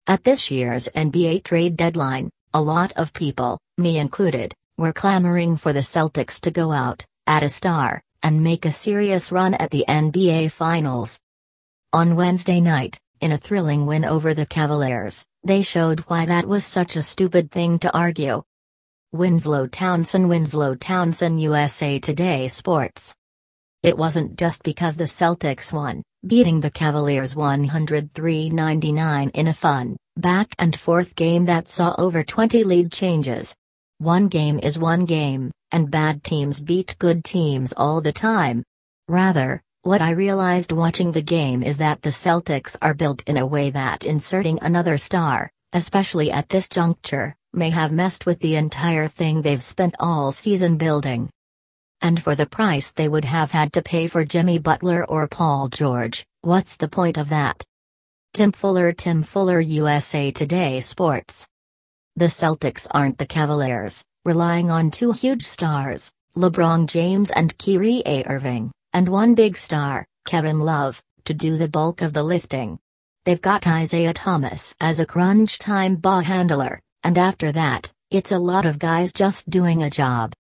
At this year's NBA trade deadline, a lot of people, me included, were clamoring for the Celtics to go out, add a star, and make a serious run at the NBA Finals. On Wednesday night, in a thrilling win over the Cavaliers, they showed why that was such a stupid thing to argue. Winslow Townsend, USA Today Sports. It wasn't just because the Celtics won, beating the Cavaliers 103-99 in a fun, back-and-forth game that saw over 20 lead changes. One game is one game, and bad teams beat good teams all the time. Rather, what I realized watching the game is that the Celtics are built in a way that inserting another star, especially at this juncture, may have messed with the entire thing they've spent all season building. And for the price they would have had to pay for Jimmy Butler or Paul George, what's the point of that? Tim Fuller, USA Today Sports. The Celtics aren't the Cavaliers, relying on two huge stars, LeBron James and Kyrie Irving, and one big star, Kevin Love, to do the bulk of the lifting. They've got Isaiah Thomas as a crunch-time ball handler, and after that, it's a lot of guys just doing a job.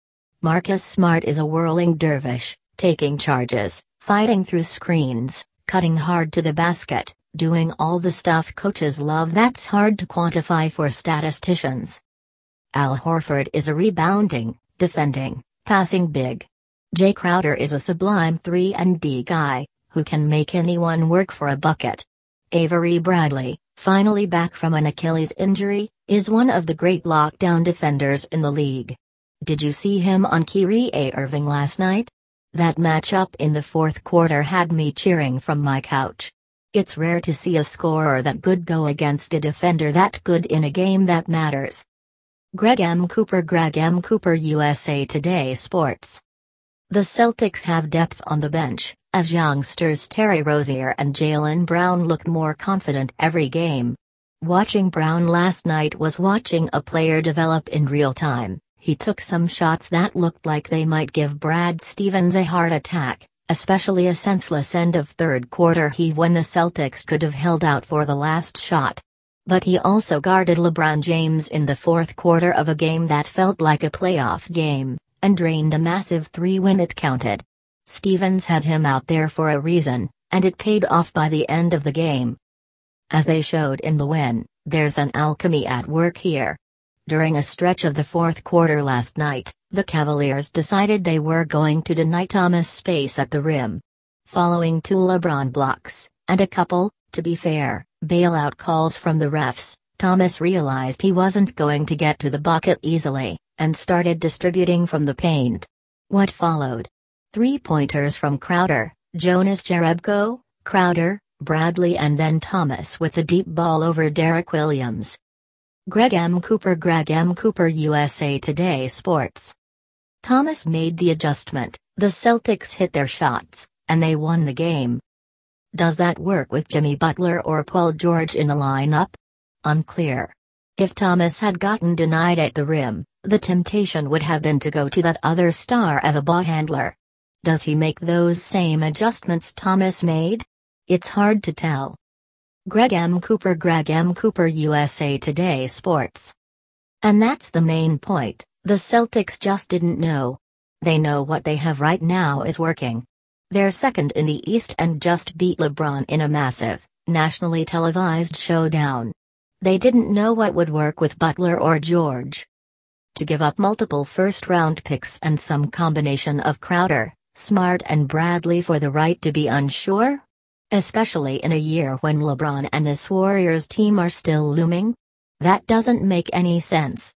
Marcus Smart is a whirling dervish, taking charges, fighting through screens, cutting hard to the basket, doing all the stuff coaches love that's hard to quantify for statisticians. Al Horford is a rebounding, defending, passing big. Jay Crowder is a sublime 3-and-D guy, who can make anyone work for a bucket. Avery Bradley, finally back from an Achilles injury, is one of the great lockdown defenders in the league. Did you see him on Kyrie Irving last night? That matchup in the fourth quarter had me cheering from my couch. It's rare to see a scorer that good go against a defender that good in a game that matters. Greg M. Cooper, USA Today Sports. The Celtics have depth on the bench, as youngsters Terry Rozier and Jaylen Brown look more confident every game. Watching Brown last night was watching a player develop in real time. He took some shots that looked like they might give Brad Stevens a heart attack, especially a senseless end of third quarter heave when the Celtics could have held out for the last shot. But he also guarded LeBron James in the fourth quarter of a game that felt like a playoff game, and drained a massive three when it counted. Stevens had him out there for a reason, and it paid off by the end of the game. As they showed in the win, there's an alchemy at work here. During a stretch of the fourth quarter last night, the Cavaliers decided they were going to deny Thomas space at the rim. Following two LeBron blocks, and a couple, to be fair, bailout calls from the refs, Thomas realized he wasn't going to get to the bucket easily, and started distributing from the paint. What followed? Three-pointers from Crowder, Jonas Jerebko, Crowder, Bradley and then Thomas with the deep ball over Derek Williams. Greg M. Cooper, USA Today Sports. Thomas made the adjustment, the Celtics hit their shots, and they won the game. Does that work with Jimmy Butler or Paul George in the lineup? Unclear. If Thomas had gotten denied at the rim, the temptation would have been to go to that other star as a ball handler. Does he make those same adjustments Thomas made? It's hard to tell. Greg M. Cooper, USA Today Sports. And that's the main point, the Celtics just didn't know. They know what they have right now is working. They're second in the East and just beat LeBron in a massive, nationally televised showdown. They didn't know what would work with Butler or George. To give up multiple first-round picks and some combination of Crowder, Smart and Bradley for the right to be unsure? Especially in a year when LeBron and this Warriors team are still looming? That doesn't make any sense.